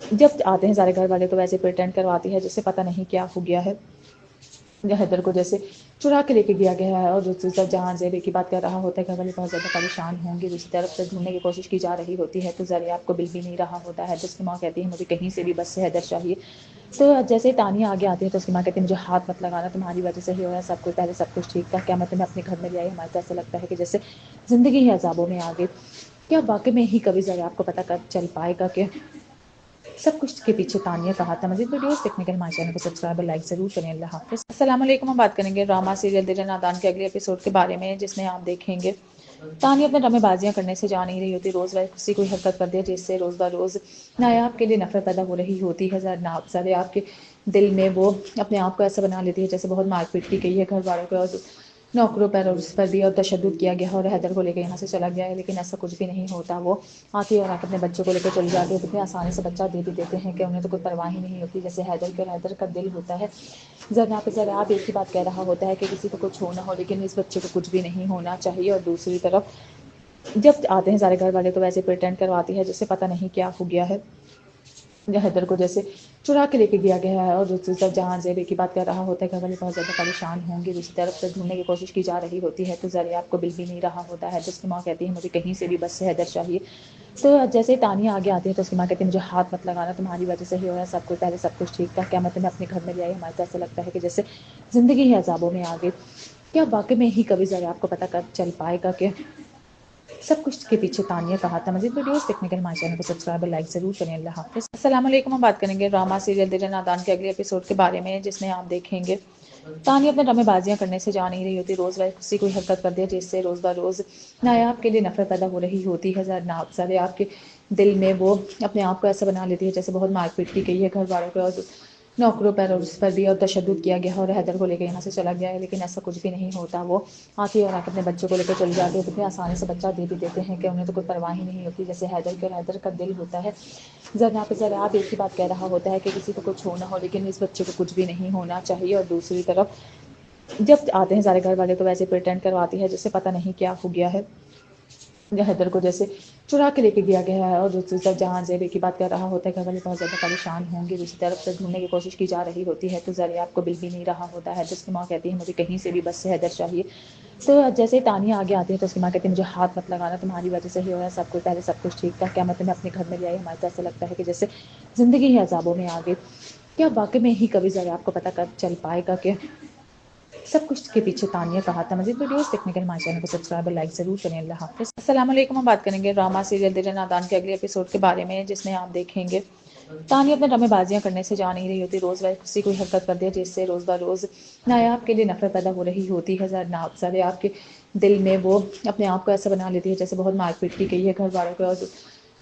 جب آتے ہیں سارے گھر والے تو ویسے پریٹینڈ کرواتی ہے جسے پتہ نہیں کیا ہو گیا ہے. حیدر کو جیسے چرا کے لے کے گیا گیا ہے اور دوسری طرف جہاں زیبے کی بات کر رہا ہوتا ہے گھر والے بہت زیادہ پریشان ہوں گے. دوسری طرف سے ڈھونڈنے کی کوشش کی جا رہی ہوتی ہے تو ذریعہ آپ کو مل بھی نہیں رہا ہوتا ہے. جس کی ماں کہتی ہے مجھے کہیں سے بھی بس سے حیدر چاہیے. تو جیسے تانیہ آگے آتی ہے تو اس کی ماں کہتی ہے مجھے ہاتھ مت لگانا, تمہاری وجہ سے ہی ہو رہا ہے سب کچھ, پہلے سب کچھ ٹھیک تھا, کیا میں تمہیں اپنے گھر میں لے آئی, ہمارے تو ایسا لگتا ہے کہ جیسے زندگی ہی عذابوں میں آ گئی. کیا واقعی میں ہی کبھی ذرا آپ کو پتہ چل پائے گا کہ سب کچھ کے پیچھے تانیہ کا ہاتھ ہے. مزید ویڈیوز دیکھنے کے لیے ہمارے چینل کو سبسکرائب اور لائک ضرور کریں. اللہ حافظ. السلام علیکم. ہم بات کریں گے ڈرامہ سیریل دل نادان کے اگلے ایپیسوڈ کے بارے میں, جس میں آپ دیکھیں گے تانیہ اپنے ڈرامے بازیاں کرنے سے جا نہیں رہی ہوتی. روز کسی کوئی حرکت کر دیا جس سے روز بروز نایاب کے لیے نفرت پیدا ہو رہی ہوتی ہے. نایاب کے دل میں وہ اپنے آپ کو ایسا بنا لیتی ہے جیسے بہت مار پیٹ کی گئی ہے گھر والوں کو, اور نوکروں پر اور اس پر بھی اور تشدد کیا گیا ہے, اور حیدر کو لے کے یہاں سے چلا گیا ہے. لیکن ایسا کچھ بھی نہیں ہوتا. وہ آتی اور اپنے بچوں کو لے کے چلی جاتی ہے. اتنی آسانی سے بچہ دے بھی دیتے ہیں کہ انہیں تو کوئی پرواہ ہی نہیں ہوتی. جیسے حیدر کے, اور حیدر کا دل ہوتا ہے ذرا پہ ذرا آپ ایک ہی بات کہہ رہا ہوتا ہے کہ کسی کو کچھ ہونا ہو, لیکن اس بچے کو کچھ بھی نہیں ہونا چاہیے. اور دوسری طرف جب آتے ہیں سارے گھر والے تو ویسے پریٹینڈ کرواتی ہے جسے پتہ نہیں کیا ہو گیا ہے. حیدر کو جیسے چرا کے لے کے گیا گیا ہے اور دوسری طرف جہاں زیبے کی بات کر رہا ہوتا ہے گھر والے بہت زیادہ پریشان ہوں گے. دوسری طرف سے ڈھونڈنے کی کوشش کی جا رہی ہوتی ہے تو ذریعہ آپ کو مل بھی نہیں رہا ہوتا ہے. جس کی ماں کہتی ہے مجھے کہیں سے بھی بس سے حیدر چاہیے. تو جیسے تانیہ آگے آتی ہے تو اس کی ماں کہتی ہے مجھے ہاتھ مت لگانا, تمہاری وجہ سے ہی ہو رہا ہے سب کچھ, پہلے سب کچھ ٹھیک تھا, کیا میں تمہیں اپنے گھر میں لے آئی, ہمارے تو ایسا لگتا ہے کہ جیسے زندگی ہی عذابوں میں آ گئی. کیا واقعی میں ہی کبھی ذرا آپ کو پتہ چل پائے گا کہ سب کچھ کے پیچھے تانیہ کا ہاتھ ہے. مزید ویڈیوز دیکھنے کے لیے ہمارے چینل کو سبسکرائب اور لائک ضرور کریں. اللہ حافظ. السلام علیکم. ہم بات کریں گے ڈرامہ سیریل دل نادان کے اگلے ایپیسوڈ کے بارے میں, جس میں آپ دیکھیں گے تانیہ اپنے ڈرامے بازیاں کرنے سے جا نہیں رہی ہوتی. روز کسی کوئی حرکت کر دیا جس سے روز بروز نایاب کے لیے نفرت پیدا ہو رہی ہوتی ہے. نایاب کے دل میں وہ اپنے آپ کو ایسا بنا لیتی ہے جیسے بہت مار پیٹ کی گئی ہے گھر والوں کو, اور نوکروں پر اور اس پر بھی اور تشدد کیا گیا ہے, اور حیدر کو لے کے یہاں سے چلا گیا ہے. لیکن ایسا کچھ بھی نہیں ہوتا. وہ آتی اور اپنے بچوں کو لے کے چلی جاتی ہے. اتنی آسانی سے بچہ دے بھی دیتے ہیں کہ انہیں تو کوئی پرواہ ہی نہیں ہوتی. جیسے حیدر کے, اور حیدر کا دل ہوتا ہے ذرا پہ ذرا آپ ایک ہی بات کہہ رہا ہوتا ہے کہ کسی کو کچھ ہونا ہو, لیکن اس بچے کو کچھ بھی نہیں ہونا چاہیے. اور دوسری طرف جب آتے ہیں سارے گھر والے تو ویسے پریٹینڈ کرواتی ہے جسے پتہ نہیں کیا ہو گیا ہے. حیدر کو جیسے چرا کے لے کے گیا گیا ہے اور دوسری طرف جہاں زیبے کی بات کر رہا ہوتا ہے گھر والے بہت زیادہ پریشان ہوں گے. دوسری طرف سے ڈھونڈنے کی کوشش کی جا رہی ہوتی ہے تو ذریعہ آپ کو مل بھی نہیں رہا ہوتا ہے. جس کی ماں کہتی ہے مجھے کہیں سے بھی بس سے حیدر چاہیے. تو جیسے تانیہ آگے آتی ہے تو اس کی ماں کہتی ہے مجھے ہاتھ مت لگانا, تمہاری وجہ سے ہی ہو رہا ہے سب کچھ, پہلے سب کچھ ٹھیک تھا, کیا میں تمہیں اپنے گھر میں لے آئی, ہمارے تو ایسا لگتا ہے کہ جیسے زندگی ہی عذابوں میں آ گئی. کیا واقعی میں ہی کبھی ذرا آپ کو پتہ چل پائے گا کہ سب کچھ کے پیچھے تانیہ کا ہاتھ ہے. مزید ویڈیوز دیکھنے کے لیے ہمارے چینل کو سبسکرائب اور لائک ضرور کریں. اللہ حافظ. السلام علیکم. ہم بات کریں گے ڈرامہ سیریل دل نادان کے اگلے ایپیسوڈ کے بارے میں, جس میں آپ دیکھیں گے تانیہ اپنے ڈرامے بازیاں کرنے سے جا نہیں رہی ہوتی. روز کسی کوئی حرکت کر دیا جس سے روز بروز نایاب کے لیے نفرت پیدا ہو رہی ہوتی ہے. نایاب کے دل میں وہ اپنے آپ کو ایسا بنا لیتی ہے جیسے بہت مار پیٹ کی گئی ہے گھر والوں کو, اور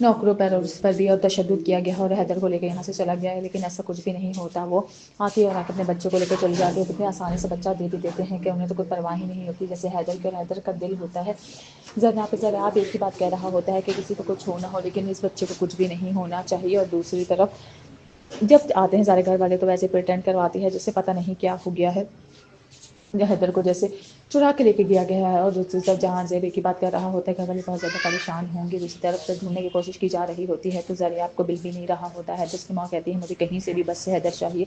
نوکروں پر اور اس پر بھی اور تشدد کیا گیا ہے, اور حیدر کو لے کے یہاں سے چلا گیا ہے. لیکن ایسا کچھ بھی نہیں ہوتا. وہ آتی اور اپنے بچوں کو لے کے چلی جاتی ہے. اتنی آسانی سے بچہ دے بھی دیتے ہیں کہ انہیں تو کوئی پرواہ ہی نہیں ہوتی. جیسے حیدر کے, اور حیدر کا دل ہوتا ہے ذرا پہ ذرا آپ ایک ہی بات کہہ رہا ہوتا ہے کہ کسی کو کچھ ہونا ہو, لیکن اس بچے کو کچھ بھی نہیں ہونا چاہیے. اور دوسری طرف جب آتے ہیں سارے گھر والے تو ویسے پریٹینڈ کرواتی ہے جسے پتہ نہیں کیا ہو گیا ہے. حیدر کو جیسے چرا کے لے کے گیا گیا ہے اور دوسری طرف جہاں زیبے کی بات کر رہا ہوتا ہے گھر والے بہت زیادہ پریشان ہوں گے. دوسری طرف سے ڈھونڈنے کی کوشش کی جا رہی ہوتی ہے تو ذریعہ آپ کو مل بھی نہیں رہا ہوتا ہے. جس کی ماں کہتی ہے مجھے کہیں سے بھی بس سے حیدر چاہیے.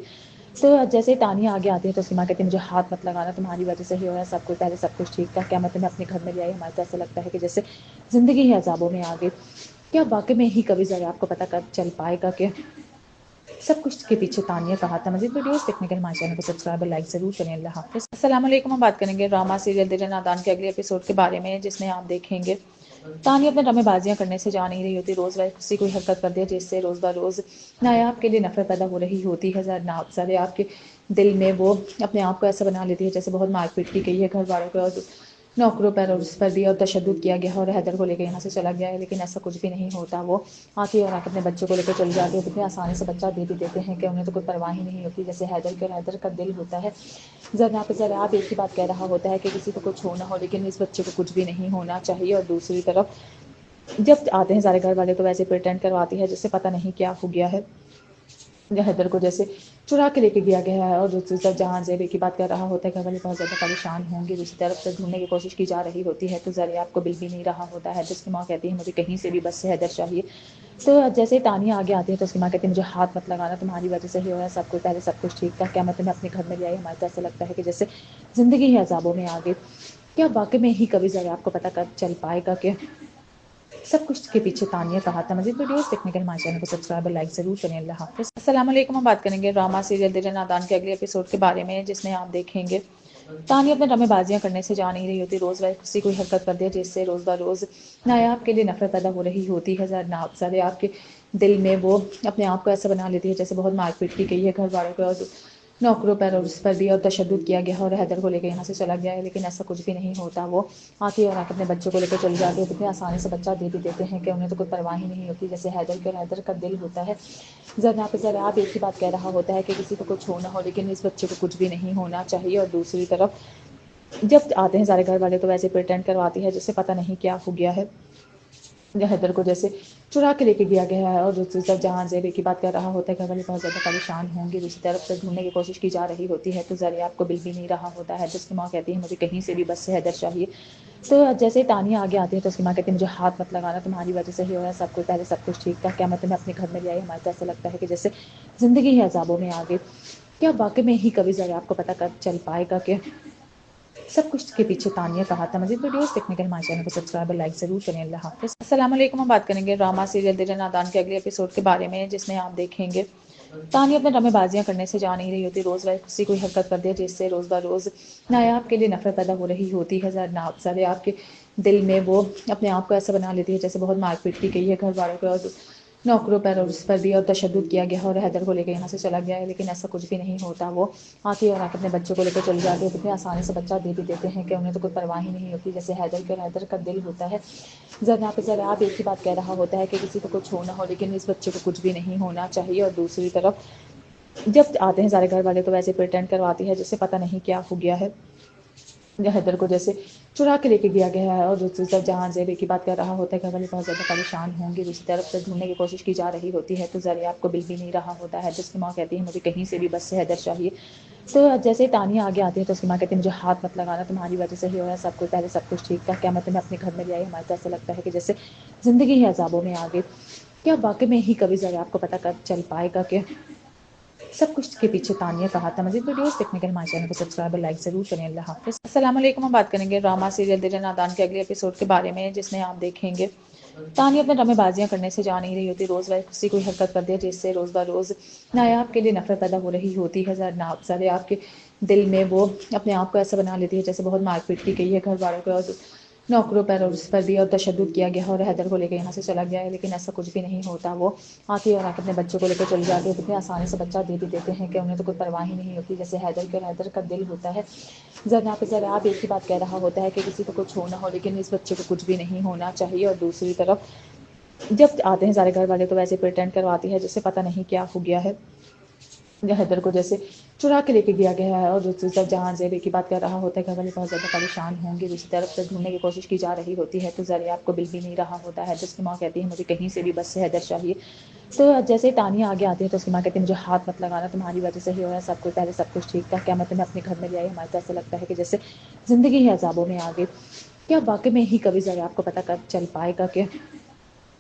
تو جیسے تانیہ آگے آتی ہے تو اس کی ماں کہتی ہے مجھے ہاتھ مت لگانا, تمہاری وجہ سے ہی ہو رہا ہے سب کچھ, پہلے سب کچھ ٹھیک تھا, کیا میں تمہیں اپنے گھر میں لے آئی, ہمارے تو ایسا لگتا ہے کہ جیسے زندگی ہی عذابوں میں آ گئی. کیا واقعی میں ہی کبھی ذرا آپ کو پتہ چل پائے گا کہ سب کچھ کے پیچھے تانیہ کا ہاتھ ہے. مزید ویڈیوز دیکھنے کے لیے ہمارے چینل کو سبسکرائب اور لائک ضرور کریں. اللہ حافظ. السلام علیکم. ہم بات کریں گے ڈرامہ سیریل دل نادان کے اگلے ایپیسوڈ کے بارے میں, جس میں آپ دیکھیں گے تانیہ اپنے ڈرامے بازیاں کرنے سے جا نہیں رہی ہوتی. روز کسی کوئی حرکت کر دیا جس سے روز بروز نایاب کے لیے نفرت پیدا ہو رہی ہوتی ہے. نایاب کے دل میں وہ اپنے آپ کو ایسا بنا لیتی ہے جیسے بہت مار پیٹ کی گئی ہے گھر والوں کو, اور نوکروں پر اور اس پر بھی اور تشدد کیا گیا ہے, اور حیدر کو لے کے یہاں سے چلا گیا ہے. لیکن ایسا کچھ بھی نہیں ہوتا. وہ آتی اور اپنے بچوں کو لے کے چلی جاتی ہے. اتنی آسانی سے بچہ دے بھی دیتے ہیں کہ انہیں تو کوئی پرواہ ہی نہیں ہوتی. جیسے حیدر کے, اور حیدر کا دل ہوتا ہے ذرا پہ ذرا آپ ایک ہی بات کہہ رہا ہوتا ہے کہ کسی کو کچھ ہونا ہو, لیکن اس بچے کو کچھ بھی نہیں ہونا چاہیے. اور دوسری طرف جب آتے ہیں سارے گھر والے تو ویسے پریٹینڈ کرواتی ہے جسے پتہ نہیں کیا ہو گیا ہے. حیدر کو جیسے چرا کے لے کے گیا گیا ہے اور دوسری طرف جہاں زیبے کی بات کر رہا ہوتا ہے گھر والے بہت زیادہ پریشان ہوں گے. دوسری طرف سے ڈھونڈنے کی کوشش کی جا رہی ہوتی ہے تو ذریعہ آپ کو مل بھی نہیں رہا ہوتا ہے. جس کی ماں کہتی ہے مجھے کہیں سے بھی بس سے حیدر چاہیے. تو جیسے ہی تانیہ آگے آتی ہے تو اس کی ماں کہتی ہے مجھے ہاتھ مت لگانا، تمہاری وجہ سے ہی ہو رہا ہے سب کچھ، پہلے سب کچھ ٹھیک تھا، کیا میں تمہیں اپنے گھر میں لے آئی، ہمارے تو ایسا لگتا ہے کہ جیسے زندگی ہی عذابوں میں آ گئی، کیا واقعی میں ہی کبھی ذرا آپ کو پتہ کر چل پائے گا کہ سب کچھ کے پیچھے تانیہ کا ہاتھ ہے۔ مزید ویڈیوز دیکھنے کے لیے ہمارے چینل کو سبسکرائب اور لائک ضرور کریں۔ اللہ حافظ۔ السلام علیکم، ہم بات کریں گے ڈرامہ سیریل دل نادان کے اگلے ایپیسوڈ کے بارے میں، جس میں آپ دیکھیں گے تانیہ اپنے ڈرامے بازیاں کرنے سے جا نہیں رہی ہوتی، روز کسی کوئی حرکت کر دیا جس سے روز بروز نایاب کے لیے نفرت پیدا ہو رہی ہوتی ہے۔ آپ کے دل میں وہ اپنے آپ کو ایسا بنا لیتی ہے جیسے بہت مار پیٹ کی گئی ہے گھر والوں کو، اور نوکروں پر اور اس پر بھی اور تشدد کیا گیا ہے، اور حیدر کو لے کے یہاں سے چلا گیا ہے، لیکن ایسا کچھ بھی نہیں ہوتا۔ وہ آتی اور اپنے بچوں کو لے کے چلی جاتی ہے، اتنی آسانی سے بچہ دے بھی دیتے ہیں کہ انہیں تو کوئی پرواہ ہی نہیں ہوتی، جیسے حیدر کے، اور حیدر کا دل ہوتا ہے ذرا پہ ذرا آپ ایک ہی بات کہہ رہا ہوتا ہے کہ کسی کو کچھ ہونا ہو، لیکن اس بچے کو کچھ بھی نہیں ہونا چاہیے۔ اور دوسری طرف جب آتے ہیں سارے گھر والے تو ویسے پریٹینڈ کرواتی ہے جسے پتہ نہیں کیا ہو گیا ہے، حیدر کو جیسے چرا کے لے کے گیا گیا ہے، اور دوسری طرف جہاں زیبی کی بات کر رہا ہوتا ہے گھر والے بہت زیادہ پریشان ہوں گے، دوسری طرف سے ڈھونڈنے کی کوشش کی جا رہی ہوتی ہے تو زریاب کو مل بھی نہیں رہا ہوتا ہے، جس کی ماں کہتی ہے مجھے کہیں سے بھی بس سے حیدر چاہیے۔ تو جیسے تانیہ آگے آتی ہے تو اس کی ماں کہتی ہے مجھے ہاتھ مت لگانا، تمہاری وجہ سے ہی ہو رہا ہے سب کچھ، پہلے سب کچھ ٹھیک تھا، کیا میں تمہیں اپنے گھر میں لے آئی، ہمارے تو ایسا لگتا ہے کہ جیسے زندگی ہی عذابوں میں آ گئی، کیا واقعی میں ہی کبھی ذرا آپ کو پتہ چل پائے گا کہ سب کچھ کے پیچھے تانیہ کا ہاتھ ہے۔ مزید ویڈیوز دیکھنے کے لیے ہمارے چینل کو سبسکرائب اور لائک ضرور کریں۔ اللہ حافظ۔ السلام علیکم، ہم بات کریں گے ڈرامہ سیریل دل نادان کے اگلے ایپیسوڈ کے بارے میں، جس میں آپ دیکھیں گے تانیہ اپنے ڈرامے بازیاں کرنے سے جا نہیں رہی ہوتی، روز کسی کوئی حرکت کر دیا جس سے روز بروز نایاب کے لیے نفرت پیدا ہو رہی ہوتی ہے، آپ کے دل میں وہ اپنے آپ کو ایسا بنا لیتی ہے جیسے بہت مار پیٹ کی گئی ہے گھر والوں کو، اور نوکروں پر اور اس پر بھی اور تشدد کیا گیا ہے، اور حیدر کو لے کے یہاں سے چلا گیا ہے، لیکن ایسا کچھ بھی نہیں ہوتا۔ وہ آتی اور اپنے بچوں کو لے کے چلی جاتی ہے، اتنی آسانی سے بچہ دے بھی دیتے ہیں کہ انہیں تو کوئی پرواہ ہی نہیں ہوتی، جیسے حیدر کے، اور حیدر کا دل ہوتا ہے ذرا پہ ذرا آپ ایک ہی بات کہہ رہا ہوتا ہے کہ کسی کو کچھ ہونا ہو، لیکن اس بچے کو کچھ بھی نہیں ہونا چاہیے۔ اور دوسری طرف جب آتے ہیں سارے گھر والے تو ویسے پریٹینڈ کرواتی ہے جسے پتہ نہیں کیا ہو گیا ہے، حیدر کو جیسے چرا کے لے کے گیا گیا ہے، اور دوسری طرف جہاں زیبی کی بات کر رہا ہوتا ہے گھر والے بہت زیادہ پریشان ہوں گے، دوسری طرف سے ڈھونڈنے کی کوشش کی جا رہی ہوتی ہے تو زریاب کو مل بھی نہیں رہا ہوتا ہے، جس کی ماں کہتی ہے مجھے کہیں سے بھی بس سے حیدر چاہیے۔ تو جیسے ہی تانیہ آگے آتی ہے تو اس کی ماں کہتی ہے مجھے ہاتھ مت لگانا، تمہاری وجہ سے ہی ہو رہا ہے سب کچھ، پہلے سب کچھ ٹھیک تھا، کیا میں تمہیں اپنے گھر میں لے آئی، ہمارے تو ایسا لگتا ہے کہ جیسے زندگی ہی عذابوں میں آ گئی، کیا واقعی میں ہی کبھی ذرا آپ کو پتہ چل پائے گا کہ سب کچھ کے پیچھے تانیہ کا ہاتھ ہے۔ مزید ویڈیوز دیکھنے کے لیے ہمارے چینل کو سبسکرائب اور لائک ضرور کریں۔ اللہ حافظ۔ السلام علیکم، ہم بات کریں گے ڈرامہ سیریل دل نادان کے اگلے ایپیسوڈ کے بارے میں، جس میں آپ دیکھیں گے تانیہ اپنے ڈرامے بازیاں کرنے سے جا نہیں رہی ہوتی، روز کسی کوئی حرکت کر دیا جس سے روز بروز نایاب کے لیے نفرت پیدا ہو رہی ہوتی ہے، آپ کے دل میں وہ اپنے آپ کو ایسا بنا لیتی ہے جیسے بہت مار پیٹ کی گئی ہے گھر والوں کو، اور نوکروں پر اور اس پر بھی اور تشدد کیا گیا ہے، اور حیدر کو لے کے یہاں سے چلا گیا ہے، لیکن ایسا کچھ بھی نہیں ہوتا۔ وہ آتی اور اپنے بچوں کو لے کے چلی جاتی ہے، اتنی آسانی سے بچہ دے بھی دیتے ہیں کہ انہیں تو کوئی پرواہ ہی نہیں ہوتی، جیسے حیدر کے، اور حیدر کا دل ہوتا ہے ذرا پہ ذرا آپ ایک ہی بات کہہ رہا ہوتا ہے کہ کسی کو کچھ ہونا ہو، لیکن اس بچے کو کچھ بھی نہیں ہونا چاہیے۔ اور دوسری طرف جب آتے ہیں سارے گھر والے تو ویسے پریٹینڈ کرواتی ہے جسے پتہ نہیں کیا ہو گیا ہے، حیدر کو جیسے چرا کے لے کے گیا گیا ہے، اور دوسری طرف جہاں زیبی کی بات کر رہا ہوتا ہے گھر والے بہت زیادہ پریشان ہوں گے، دوسری طرف سے ڈھونڈنے کی کوشش کی جا رہی ہوتی ہے تو زریاب کو مل بھی نہیں رہا ہوتا ہے، جس کی ماں کہتی ہے مجھے کہیں سے بھی بس سے حیدر چاہیے۔ تو جیسے ہی تانیہ آگے آتی ہے تو اس کی ماں کہتی ہے مجھے ہاتھ مت لگانا، تمہاری وجہ سے ہی ہو رہا ہے سب کچھ، پہلے سب کچھ ٹھیک تھا، کیا میں تمہیں اپنے گھر میں لے آئی، ہمارے تو ایسا لگتا ہے کہ جیسے زندگی ہی عذابوں میں آ گئی، کیا واقعی میں ہی کبھی ذرا آپ کو پتہ چل پائے گا کہ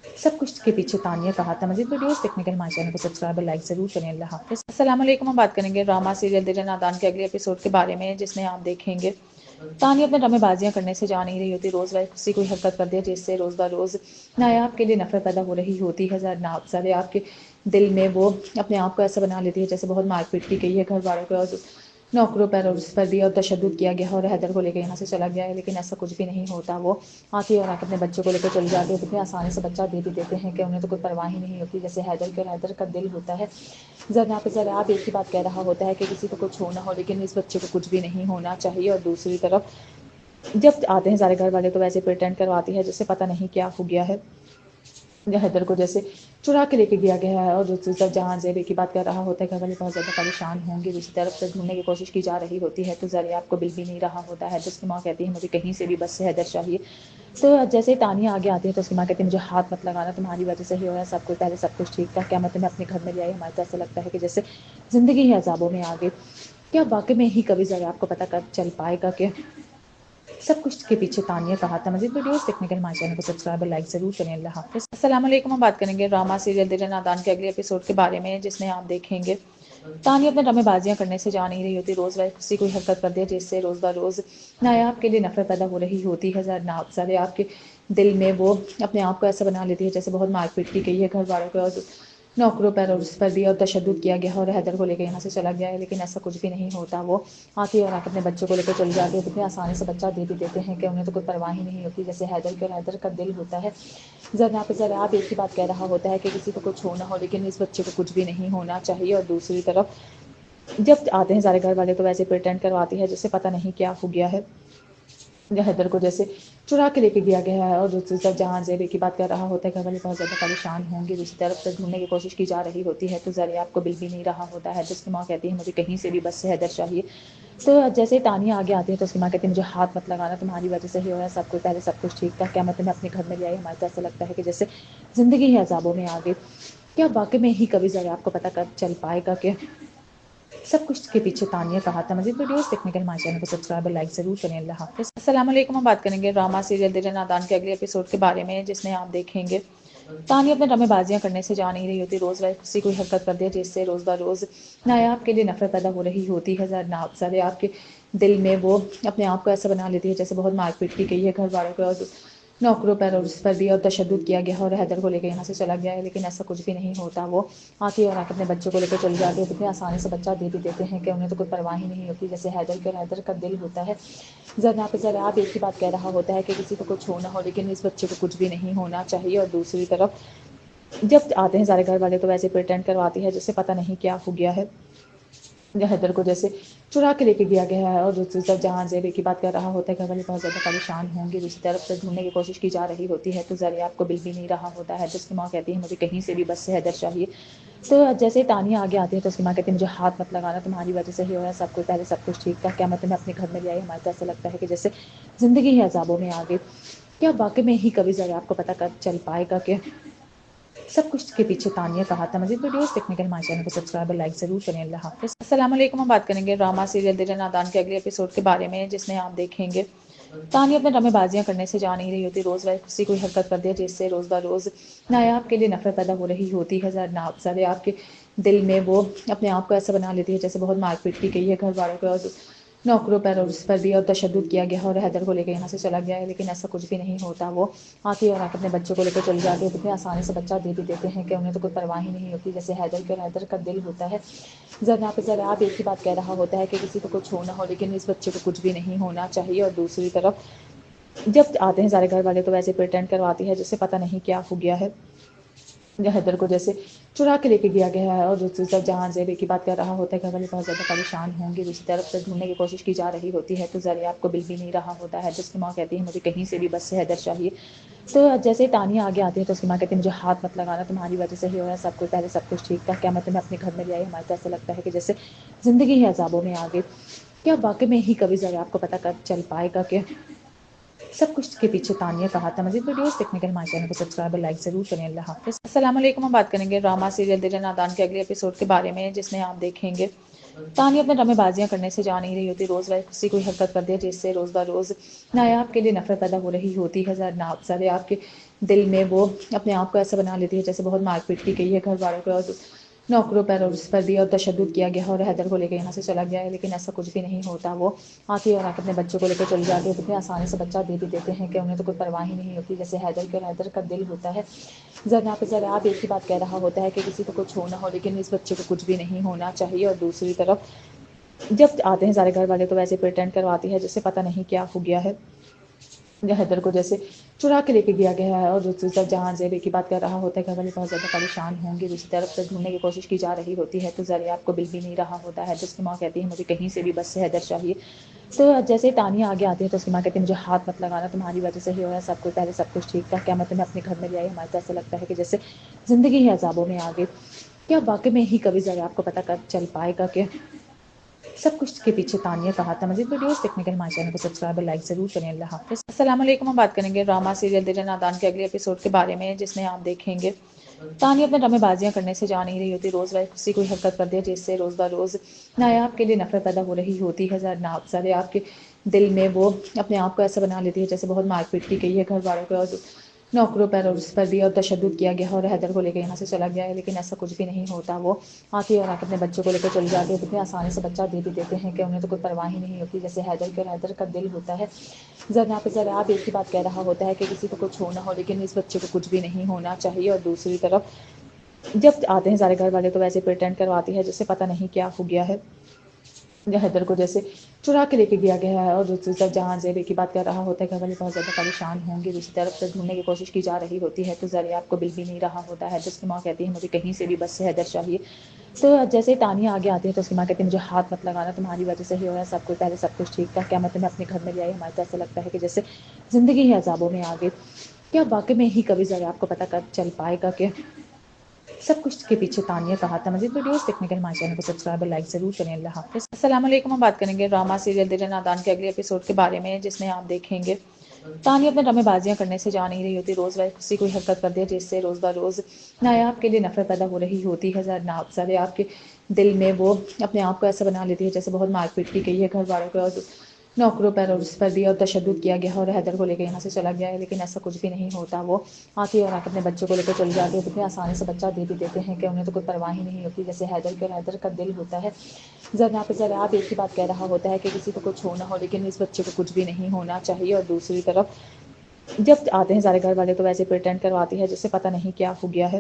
سب کچھ کے پیچھے تانیہ کا ہاتھ ہے۔ مزید ویڈیوز دیکھنے کے لیے ہمارے چینل کو سبسکرائب اور لائک ضرور کریں۔ اللہ حافظ۔ السلام علیکم، ہم بات کریں گے ڈرامہ سیریل دل نادان کے اگلے ایپیسوڈ کے بارے میں، جس میں آپ دیکھیں گے تانیہ اپنے ڈرامے بازیاں کرنے سے جا نہیں رہی ہوتی، روز کسی کوئی حرکت کر دیا جس سے روز بروز نایاب کے لیے نفرت پیدا ہو رہی ہوتی ہے، آپ کے دل میں وہ اپنے آپ کو ایسا بنا لیتی ہے جیسے بہت مار پیٹ کی گئی ہے گھر والوں کو، اور نوکروں پر اور اس پر بھی اور تشدد کیا گیا ہے، اور حیدر کو لے کے یہاں سے چلا گیا ہے، لیکن ایسا کچھ بھی نہیں ہوتا۔ وہ آتی اور اپنے بچوں کو لے کے چلی جاتی ہے، اتنی آسانی سے بچہ دے بھی دیتے ہیں کہ انہیں تو کوئی پرواہ ہی نہیں ہوتی، جیسے حیدر کے، اور حیدر کا دل ہوتا ہے ذرا پہ ذرا آپ ایک ہی بات کہہ رہا ہوتا ہے کہ کسی کو کچھ ہونا ہو، لیکن اس بچے کو کچھ بھی نہیں ہونا چاہیے۔ اور دوسری طرف جب آتے ہیں سارے گھر والے تو ویسے پریٹینڈ کرواتی ہے جسے پتہ نہیں کیا ہو گیا ہے، حیدر کو جیسے چرا کے لے کے گیا گیا ہے، اور دوسری طرف جہاں زیبی کی بات کر رہا ہوتا ہے گھر والے بہت زیادہ پریشان ہوں گے، دوسری طرف سے ڈھونڈنے کی کوشش کی جا رہی ہوتی ہے تو زریاب کو مل بھی نہیں رہا ہوتا ہے، جس کی ماں کہتی ہے مجھے کہیں سے بھی بس سے حیدر چاہیے۔ تو جیسے ہی تانیہ آگے آتی ہے تو اس کی ماں کہتی ہے مجھے ہاتھ مت لگانا، تمہاری وجہ سے ہی ہو رہا ہے سب کچھ، پہلے سب کچھ ٹھیک تھا، کیا میں تمہیں اپنے گھر میں لے آئی، ہمارے تو ایسا لگتا ہے کہ جیسے زندگی ہی عذابوں میں آ گئی، کیا واقعی میں ہی کبھی ذرا آپ کو پتہ چل پائے گا کہ سب کچھ کے پیچھے تانیہ کا ہاتھ ہے۔ مزید ویڈیوز دیکھنے کے لیے ہمارے چینل کو سبسکرائب اور لائک ضرور کریں۔ اللہ حافظ۔ السلام علیکم، ہم بات کریں گے ڈرامہ سیریل دل نادان کے اگلے ایپیسوڈ کے بارے میں، جس میں آپ دیکھیں گے تانیہ اپنے ڈرامے بازیاں کرنے سے جا نہیں رہی ہوتی۔ روز کسی کوئی حرکت کر دے جس سے روز بروز نایاب کے لیے نفرت پیدا ہو رہی ہوتی ہے۔ نایاب کے دل میں وہ اپنے آپ کو ایسا بنا لیتی ہے جیسے بہت مار پیٹ کی گئی ہے گھر والوں کو، اور نوکروں پر اور اس پر بھی اور تشدد کیا گیا ہے، اور حیدر کو لے کے یہاں سے چلا گیا ہے، لیکن ایسا کچھ بھی نہیں ہوتا۔ وہ آتی اور اپنے بچوں کو لے کر چلی جاتی ہے، اتنے آسانی سے بچہ دے بھی دیتے ہیں کہ انہیں تو کوئی پرواہ ہی نہیں ہوتی، جیسے حیدر کے، اور حیدر کا دل ہوتا ہے ذرا پہ ذرا آپ ایک ہی بات کہہ رہا ہوتا ہے کہ کسی کو کچھ ہونا ہو، لیکن اس بچے کو کچھ بھی نہیں ہونا چاہیے۔ اور دوسری طرف جب آتے ہیں سارے گھر والے تو ویسے پریٹینڈ کرواتی ہے جس سے پتہ نہیں کیا ہو گیا ہے، حیدر کو جیسے چرا کے لے کے گیا گیا ہے، اور دوسری طرف جہاں زیبے کی بات کر رہا ہوتا ہے کہ والے بہت زیادہ پریشان ہوں گے، دوسری طرف سے ڈھونڈنے کی کوشش کی جا رہی ہوتی ہے تو زریاب کو بل بھی نہیں رہا ہوتا ہے، جس کی ماں کہتی ہے مجھے کہیں سے بھی بس سے حیدر چاہیے۔ تو جیسے ہی تانیہ آگے آتی ہے تو اس کی ماں کہتی ہے مجھے ہاتھ مت لگانا، تمہاری وجہ سے ہی ہو رہا ہے سب کچھ، پہلے سب کچھ ٹھیک تھا، کیا میں تمہیں اپنے گھر میں لے آئی؟ ہمارے تو ایسا لگتا ہے کہ جیسے زندگی ہی عذابوں میں آ گئی، کیا واقعی میں ہی کبھی زریاب کو پتہ چل پائے گا کہ سب کچھ کے پیچھے تانیہ کا ہاتھ ہے۔ مزید ویڈیوز دیکھنے کے لیے ہمارے چینل کو سبسکرائب اور لائک ضرور کریں۔ اللہ حافظ۔ السلام علیکم، ہم بات کریں گے ڈرامہ سیریل دل نادان کے اگلے ایپیسوڈ کے بارے میں، جس میں آپ دیکھیں گے تانیہ اپنے ڈرامے بازیاں کرنے سے جا نہیں رہی ہوتی۔ روز کسی کوئی حرکت کر دے جس سے روز بروز نایاب کے لیے نفرت پیدا ہو رہی ہوتی ہے۔ نایاب کے دل میں وہ اپنے آپ کو ایسا بنا لیتی ہے جیسے بہت مار پیٹ کی گئی ہے گھر والوں کو، اور نوکروں پر اور اس پر بھی اور تشدد کیا گیا ہے، اور حیدر کو لے کے یہاں سے چلا گیا ہے، لیکن ایسا کچھ بھی نہیں ہوتا۔ وہ آتی اور اپنے بچوں کو لے کر چلی جاتی ہے، اتنے آسانی سے بچہ دے بھی دیتے ہیں کہ انہیں تو کوئی پرواہ ہی نہیں ہوتی، جیسے حیدر کے، اور حیدر کا دل ہوتا ہے ذرا پہ ذرا آپ ایک ہی بات کہہ رہا ہوتا ہے کہ کسی کو کچھ ہونا ہو، لیکن اس بچے کو کچھ بھی نہیں ہونا چاہیے۔ اور دوسری طرف جب آتے ہیں سارے گھر والے تو ویسے پریٹینڈ کرواتی ہے جس سے پتہ نہیں کیا ہو گیا ہے، حیدر کو جیسے چرا کے لے کے گیا گیا ہے، اور دوسری طرف جہاں زیبے کی بات کر رہا ہوتا ہے کہ والے بہت زیادہ پریشان ہوں گے، دوسری طرف سے ڈھونڈنے کی کوشش کی جا رہی ہوتی ہے تو زریاب کو بل بھی نہیں رہا ہوتا ہے، جس کی ماں کہتی ہے مجھے کہیں سے بھی بس سے حیدر چاہیے۔ تو جیسے تانیہ آگے آتی ہے تو اس کی ماں کہتی ہے مجھے ہاتھ مت لگانا، تمہاری وجہ سے ہی ہو رہا ہے سب کچھ، پہلے سب کچھ ٹھیک تھا، کیا میں تمہیں اپنے گھر میں لے آئی؟ ہمارے تو ایسا لگتا ہے کہ جیسے زندگی ہی عذابوں میں آ گئی، کیا واقعی میں ہی کبھی زریاب کو پتہ چل پائے گا کہ سب کچھ کے پیچھے تانیہ کا ہاتھ ہے۔ مزید ویڈیوز دیکھنے کے لیے ہمارے چینل کو سبسکرائب اور لائک ضرور کریں۔ اللہ حافظ۔ السلام علیکم، ہم بات کریں گے ڈرامہ سیریل دل نادان کے اگلے ایپیسوڈ کے بارے میں، جس میں آپ دیکھیں گے تانیہ اپنے ڈرامے بازیاں کرنے سے جا نہیں رہی ہوتی۔ روز کسی کوئی حرکت کر دے جس سے روز بروز نایاب کے لیے نفرت پیدا ہو رہی ہوتی ہے۔ نایاب کے دل میں وہ اپنے آپ کو ایسا بنا لیتی ہے جیسے بہت مار پیٹ کی گئی ہے گھر والوں کو، اور نوکروں پر اور اس پر بھی اور تشدد کیا گیا ہے، اور حیدر کو لے کے یہاں سے چلا گیا ہے، لیکن ایسا کچھ بھی نہیں ہوتا۔ وہ آتی اور اپنے بچوں کو لے کر چلی جاتی ہے، اتنے آسانی سے بچہ دے بھی دیتے ہیں کہ انہیں تو کوئی پرواہ ہی نہیں ہوتی، جیسے حیدر کے، اور حیدر کا دل ہوتا ہے ذرا پہ ذرا آپ ایک ہی بات کہہ رہا ہوتا ہے کہ کسی کو کچھ ہونا ہو، لیکن اس بچے کو کچھ بھی نہیں ہونا چاہیے۔ اور دوسری طرف جب آتے ہیں سارے گھر والے تو ویسے پریٹینڈ کرواتی ہے جس سے پتہ نہیں کیا ہو گیا ہے، حیدر کو جیسے چرا کے لے کے گیا گیا ہے، اور دوسری طرف جہاں زیبے کی بات کر رہا ہوتا ہے کہ والے بہت زیادہ پریشان ہوں گے، دوسری طرف سے ڈھونڈنے کی کوشش کی جا رہی ہوتی ہے تو زریاب کو بل بھی نہیں رہا ہوتا ہے، جس کی ماں کہتی ہے مجھے کہیں سے بھی بس سے حیدر چاہیے۔ تو جیسے تانیہ آگے آتی ہے تو اس کی ماں کہتی ہے مجھے ہاتھ مت لگانا، تمہاری وجہ سے ہی ہو رہا ہے سب کچھ، پہلے سب کچھ ٹھیک تھا، کیا میں تمہیں اپنے گھر میں لے آئی؟ ہمارے تو ایسا لگتا ہے کہ جیسے زندگی ہی عذابوں میں آ گئی، کیا واقعی میں ہی کبھی زریاب کو پتہ چل پائے گا کہ سب کچھ کے پیچھے تانیہ کا ہاتھ ہے۔ مزید ویڈیوز دیکھنے کے لیے ہمارے چینل کو سبسکرائب اور لائک ضرور کریں۔ اللہ حافظ۔ السلام علیکم، ہم بات کریں گے ڈرامہ سیریل دل نادان کے اگلے ایپیسوڈ کے بارے میں، جس میں آپ دیکھیں گے تانیہ اپنے ڈرامے بازیاں کرنے سے جا نہیں رہی ہوتی۔ روز کسی کوئی حرکت کر دے جس سے روز بروز نایاب کے لیے نفرت پیدا ہو رہی ہوتی ہے۔ نایاب کے دل میں وہ اپنے آپ کو ایسا بنا لیتی ہے جیسے بہت مار پیٹ کی گئی ہے گھر والوں کو، اور نوکروں پر اور اس پر بھی اور تشدد کیا گیا ہے، اور حیدر کو لے کے یہاں سے چلا گیا ہے، لیکن ایسا کچھ بھی نہیں ہوتا۔ وہ آتی اور اپنے بچوں کو لے کر چلی جاتی ہے، اتنے آسانی سے بچہ دے بھی دیتے ہیں کہ انہیں تو کوئی پرواہ ہی نہیں ہوتی، جیسے حیدر کے، اور حیدر کا دل ہوتا ہے ذرا پہ ذرا آپ ایک ہی بات کہہ رہا ہوتا ہے کہ کسی کو کچھ ہونا ہو، لیکن اس بچے کو کچھ بھی نہیں ہونا چاہیے۔ اور دوسری طرف جب آتے ہیں سارے گھر والے تو ویسے پریٹینڈ کرواتی ہے جس سے پتہ نہیں کیا ہو گیا ہے، حیدر کو جیسے چرا کے لے کے گیا گیا ہے، اور دوسری طرف جہاں زیبے کی بات کر رہا ہوتا ہے کہ والے بہت زیادہ پریشان ہوں گے، دوسری طرف سے ڈھونڈنے کی کوشش کی جا رہی ہوتی ہے تو زریاب کو بل بھی نہیں رہا ہوتا ہے، جس کی ماں کہتی ہے مجھے کہیں سے بھی بس سے حیدر چاہیے۔ تو جیسے تانیہ آگے آتی ہے تو اس کی ماں کہتی ہے مجھے ہاتھ مت لگانا، تمہاری وجہ سے ہی ہو رہا ہے سب کچھ، پہلے سب کچھ ٹھیک تھا، کیا میں تمہیں اپنے گھر میں لے آئی؟ ہمارے تو ایسا لگتا ہے کہ جیسے زندگی ہی عذابوں میں آ گئی، کیا واقعی میں ہی کبھی زریاب کو پتہ چل پائے گا کہ سب کچھ کے پیچھے تانیہ کا ہاتھ ہے۔ مزید ویڈیوز دیکھنے کے لیے ہمارے چینل کو سبسکرائب اور لائک ضرور کریں۔ اللہ حافظ۔ السلام علیکم، ہم بات کریں گے ڈرامہ سیریل دل نادان کے اگلے ایپیسوڈ کے بارے میں، جس میں آپ دیکھیں گے تانیہ اپنے ڈرامے بازیاں کرنے سے جا نہیں رہی ہوتی۔ روز کسی کوئی حرکت کر دے جس سے روز بروز نایاب کے لیے نفرت پیدا ہو رہی ہوتی ہے۔ نایاب کے دل میں وہ اپنے آپ کو ایسا بنا لیتی ہے جیسے بہت مار پیٹ کی گئی ہے گھر والوں کو اور نوکروں پر اور اس پر بھی اور تشدد کیا گیا ہے اور حیدر کو لے کے یہاں سے چلا گیا ہے، لیکن ایسا کچھ بھی نہیں ہوتا۔ وہ آتی ہے اور اپنے بچوں کو لے کر چلی جاتی ہے، اتنی آسانی سے بچہ دے بھی دیتے ہیں کہ انہیں تو کوئی پرواہ ہی نہیں ہوتی، جیسے حیدر کے، اور حیدر کا دل ہوتا ہے ذرا پہ ذرا آپ ایک ہی بات کہہ رہا ہوتا ہے کہ کسی کو کچھ ہونا ہو، لیکن اس بچے کو کچھ بھی نہیں ہونا چاہیے۔ اور دوسری طرف جب آتے ہیں سارے گھر والے تو ویسے پریٹینڈ کرواتی ہے جسے پتہ نہیں کیا ہو گیا ہے، حیدر کو جیسے چرا کے لے کے گیا گیا ہے، اور دوسری طرف جہاں زیبے کی بات کر رہا ہوتا ہے گھر والے بہت زیادہ پریشان ہوں گے، دوسری طرف سے ڈھونڈنے کی کوشش کی جا رہی ہوتی ہے تو ذریعہ آپ کو مل بھی نہیں رہا ہوتا ہے، جس کی ماں کہتی ہے مجھے کہیں سے بھی بس سے حیدر چاہیے۔ تو جیسے تانیہ آگے آتی ہے تو اس کی ماں کہتی ہے مجھے ہاتھ مت لگانا، تمہاری وجہ سے ہی ہو رہا ہے سب کچھ، پہلے سب کچھ ٹھیک تھا، کیا میں تمہیں اپنے گھر میں لے آئی، ہمارے تو ایسا لگتا ہے کہ جیسے زندگی ہی عذابوں میں آ گئی، کیا واقعی میں ہی کبھی ذرا آپ کو پتہ چل پائے گا کہ سب کچھ کے پیچھے تانیہ کا ہاتھ ہے۔ مزید ویڈیوز دیکھنے کے لیے ہمارے چینل کو سبسکرائب اور لائک ضرور کریں۔ اللہ حافظ۔ السلام علیکم، ہم بات کریں گے ڈرامہ سیریل دل نادان کے اگلے ایپیسوڈ کے بارے میں، جس میں آپ دیکھیں گے تانیہ اپنے ڈرامے بازیاں کرنے سے جا نہیں رہی ہوتی، روز کسی کوئی حرکت کر دیا جس سے روز بروز نایاب کے لیے نفرت پیدا ہو رہی ہوتی ہے، نایاب کے دل میں وہ اپنے آپ کو ایسا بنا لیتی ہے جیسے بہت مار پیٹ کی گئی ہے گھر والوں کو، اور نوکروں پر اور اس پر بھی اور تشدد کیا گیا ہے اور حیدر کو لے کے یہاں سے چلا گیا ہے، لیکن ایسا کچھ بھی نہیں ہوتا۔ وہ آتی ہے اور اپنے بچوں کو لے کر چلی جاتی ہے، اتنی آسانی سے بچہ دے بھی دیتے ہیں کہ انہیں تو کوئی پرواہ ہی نہیں ہوتی، جیسے حیدر کے، اور حیدر کا دل ہوتا ہے ذرا پہ ذرا آپ ایک ہی بات کہہ رہا ہوتا ہے کہ کسی کو کچھ ہونا ہو، لیکن اس بچے کو کچھ بھی نہیں ہونا چاہیے۔ اور دوسری طرف جب آتے ہیں سارے گھر والے تو ویسے پریٹینڈ کرواتی ہے جسے پتہ نہیں کیا ہو گیا ہے،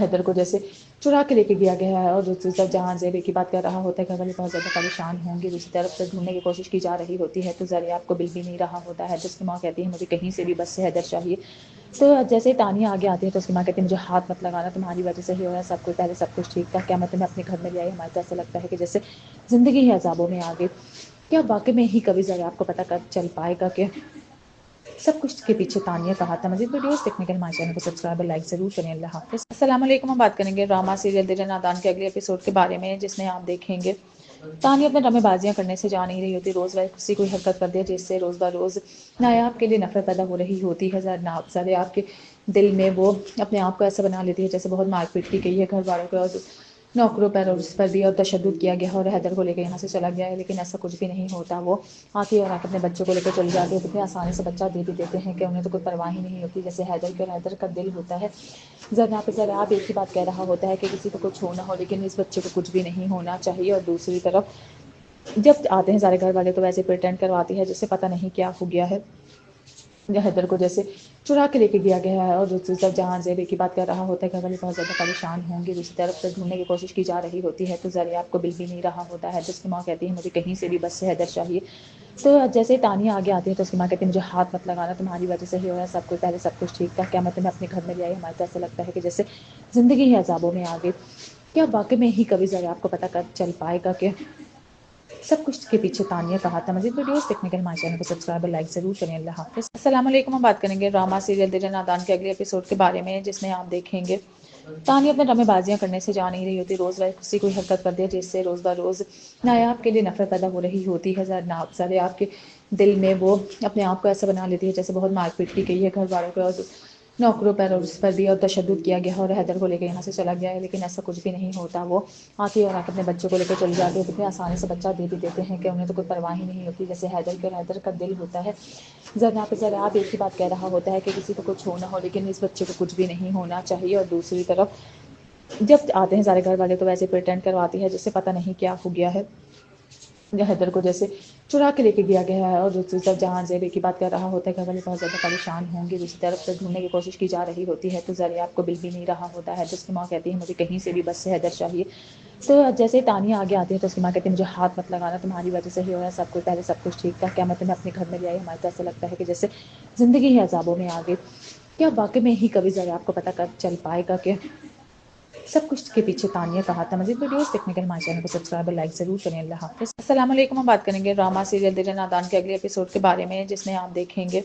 حیدر کو جیسے چرا کے لے کے گیا گیا ہے، اور دوسری طرف جہاں زیبے کی بات کر رہا ہوتا ہے گھر والے بہت زیادہ پریشان ہوں گے، دوسری طرف سے ڈھونڈنے کی کوشش کی جا رہی ہوتی ہے تو ذریعہ آپ کو مل بھی نہیں رہا ہوتا ہے، جس کی ماں کہتی ہے مجھے کہیں سے بھی بس سے حیدر چاہیے۔ تو جیسے تانیہ آگے آتی ہے تو اس کی ماں کہتی ہے مجھے ہاتھ مت لگانا، تمہاری وجہ سے ہی ہو رہا ہے سب کچھ، پہلے سب کچھ ٹھیک تھا، کیا میں تمہیں اپنے گھر میں لے آئی، ہمارے تو ایسا لگتا ہے کہ جیسے زندگی ہی عذابوں میں آ گئی، کیا واقعی میں ہی کبھی ذرا آپ کو پتہ چل پائے گا کہ سب کچھ کے پیچھے تانیہ کا ہاتھ ہے۔ مزید ویڈیوز دیکھنے کے لیے ہمارے چینل کو سبسکرائب اور لائک ضرور کریں۔ اللہ حافظ۔ السلام علیکم، ہم بات کریں گے ڈرامہ سیریل دل نادان کے اگلے ایپیسوڈ کے بارے میں، جس میں آپ دیکھیں گے تانیہ اپنے ڈرامے بازیاں کرنے سے جا نہیں رہی ہوتی، روز کسی کوئی حرکت کر دیا جس سے روز بروز نایاب کے لیے نفرت پیدا ہو رہی ہوتی ہے، نایاب کے دل میں وہ اپنے آپ کو ایسا بنا لیتی ہے جیسے بہت مار پیٹ کی گئی ہے گھر والوں کو، اور نوکروں پر اور اس پر بھی اور تشدد کیا گیا ہے اور حیدر کو لے کے یہاں سے چلا گیا ہے، لیکن ایسا کچھ بھی نہیں ہوتا۔ وہ آتی ہے اور اپنے بچوں کو لے کر چلی جاتی ہے، اتنی آسانی سے بچہ دے بھی دیتے ہیں کہ انہیں تو کوئی پرواہ ہی نہیں ہوتی، جیسے حیدر کے، اور حیدر کا دل ہوتا ہے ذرا پہ ذرا آپ ایک ہی بات کہہ رہا ہوتا ہے کہ کسی کو کچھ ہونا ہو، لیکن اس بچے کو کچھ بھی نہیں ہونا چاہیے۔ اور دوسری طرف جب آتے ہیں سارے گھر والے تو ویسے پریٹینڈ کرواتی ہے جسے پتہ نہیں کیا ہو گیا ہے، حیدر کو جیسے چرا کے لے کے گیا گیا ہے، اور دوسری طرف جہاں زیبے کی بات کر رہا ہوتا ہے گھر والے بہت زیادہ پریشان ہوں گے، دوسری طرف سے ڈھونڈنے کی کوشش کی جا رہی ہوتی ہے تو ذریعہ آپ کو مل بھی نہیں رہا ہوتا ہے، جس کی ماں کہتی ہے مجھے کہیں سے بھی بس سے حیدر چاہیے۔ تو جیسے تانیہ آگے آتی ہے تو اس کی ماں کہتی ہے مجھے ہاتھ مت لگانا، تمہاری وجہ سے ہی ہو رہا ہے سب کچھ، پہلے سب کچھ ٹھیک تھا، کیا میں تمہیں اپنے گھر میں لے آئی، ہمارے تو ایسا لگتا ہے کہ جیسے زندگی ہی عذابوں میں آ گئی، کیا واقعی میں ہی کبھی ذرا آپ کو پتہ چل پائے گا کہ سب کچھ کے پیچھے تانیہ کا ہاتھ ہے۔ مزید ویڈیوز دیکھنے کے لیے ہمارے چینل کو سبسکرائب اور لائک ضرور کریں۔ اللہ حافظ۔ السلام علیکم، ہم بات کریں گے ڈرامہ سیریل دل نادان کے اگلے ایپیسوڈ کے بارے میں، جس میں آپ دیکھیں گے تانیہ اپنے ڈرامے بازیاں کرنے سے جا نہیں رہی ہوتی، روز کسی کوئی حرکت کر دیا جس سے روز بروز نایاب کے لیے نفرت پیدا ہو رہی ہوتی ہے، نایاب کے دل میں وہ اپنے آپ کو ایسا بنا لیتی ہے جیسے بہت مار پیٹ کی گئی ہے گھر والوں کو، اور نوکروں پر اور اس پر بھی اور تشدد کیا گیا ہے اور حیدر کو لے کے یہاں سے چلا گیا ہے، لیکن ایسا کچھ بھی نہیں ہوتا۔ وہ آتی ہے اور اپنے بچوں کو لے کر چلی جاتی ہے، اتنی آسانی سے بچہ دے بھی دیتے ہیں کہ انہیں تو کوئی پرواہ ہی نہیں ہوتی، جیسے حیدر کے، اور حیدر کا دل ہوتا ہے ذرا پہ ذرا آپ ایک ہی بات کہہ رہا ہوتا ہے کہ کسی کو کچھ ہونا ہو، لیکن اس بچے کو کچھ بھی نہیں ہونا چاہیے۔ اور دوسری طرف جب آتے ہیں سارے گھر والے تو ویسے پریٹینڈ کرواتی ہے جسے پتہ نہیں کیا ہو گیا ہے، حیدر کو جیسے چرا کے لے کے گیا گیا ہے، اور دوسری طرف جہاں زیبے کی بات کر رہا ہوتا ہے گھر والے بہت زیادہ پریشان ہوں گے، دوسری طرف سے ڈھونڈنے کی کوشش کی جا رہی ہوتی ہے تو ذریعہ آپ کو مل بھی نہیں رہا ہوتا ہے، جس کی ماں کہتی ہے مجھے کہیں سے بھی بس سے حیدر چاہیے۔ تو جیسے تانیہ آگے آتی ہے تو اس کی ماں کہتی ہے مجھے ہاتھ مت لگانا، تمہاری وجہ سے ہی ہو رہا ہے سب کچھ، پہلے سب کچھ ٹھیک تھا، کیا میں تمہیں اپنے گھر میں لے آئی، ہمارے تو ایسا لگتا ہے کہ جیسے زندگی ہی عذابوں میں آ گئی، کیا واقعی میں ہی کبھی ذرا آپ کو پتہ چل پائے گا کہ سب کچھ کے پیچھے تانیہ کا ہاتھ ہے۔ مزید ویڈیوز دیکھنے کے لیے ہمارے چینل کو سبسکرائب اور لائک ضرور کریں۔ اللہ حافظ۔ السلام علیکم، ہم بات کریں گے ڈرامہ سیریل دل نادان کے اگلے ایپیسوڈ کے بارے میں، جس میں آپ دیکھیں گے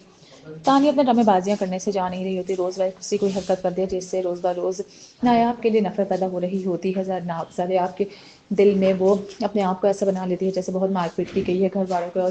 تانیہ اپنے ڈرامے بازیاں کرنے سے جا نہیں رہی ہوتی، روز کسی کوئی حرکت کر دیا جس سے روز بروز نایاب کے لیے نفرت پیدا ہو رہی ہوتی ہے، نایاب کے دل میں وہ اپنے آپ کو ایسا بنا لیتی ہے جیسے بہت مار پیٹ کی گئی ہے گھر والوں کو، اور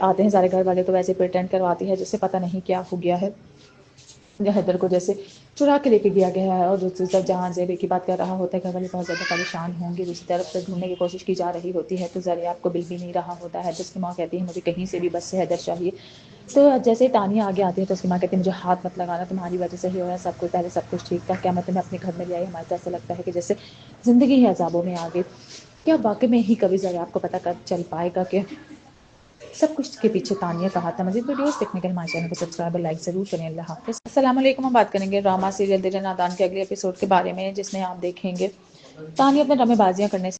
آتے ہیں سارے گھر والے تو ویسے پریٹینڈ کرواتی ہے جس سے پتہ نہیں کیا ہو گیا ہے، حیدر کو جیسے چرا کے لے کے گیا گیا ہے، اور دوسری طرف جہاں زیبی کی بات کر رہا ہوتا ہے گھر والے بہت زیادہ پریشان ہوں گے، دوسری طرف سے ڈھونڈنے کی کوشش کی جا رہی ہوتی ہے تو زریاب کو مل بھی نہیں رہا ہوتا ہے، تو اس کی ماں کہتی ہے مجھے کہیں سے بھی بس سے حیدر چاہیے۔ تو جیسے تانیہ آگے آتی ہے تو اس کی ماں کہتی ہے مجھے ہاتھ مت لگانا، تمہاری وجہ سے ہی ہو رہا ہے سب کچھ، پہلے سب کچھ ٹھیک تھا، کیا میں تمہیں اپنے گھر میں لے آئی، ہمارے تو ایسا لگتا ہے کہ جیسے زندگی ہی عذابوں میں آ گئی۔ کیا واقعی میں ہی کبھی زریاب کو پتہ چل پائے گا کہ سب کچھ کے پیچھے تانیہ کا ہاتھ ہے؟ مزید ویڈیوز دیکھنے کے لیے ہمارے چینل کو سبسکرائب اور لائک ضرور کریں۔ اللہ حافظ۔ السلام علیکم، ہم بات کریں گے ڈرامہ سیریل دل نادان کے اگلے ایپیسوڈ کے بارے میں، جس میں آپ دیکھیں گے تانیہ اپنے ڈرامے بازیاں کرنے سے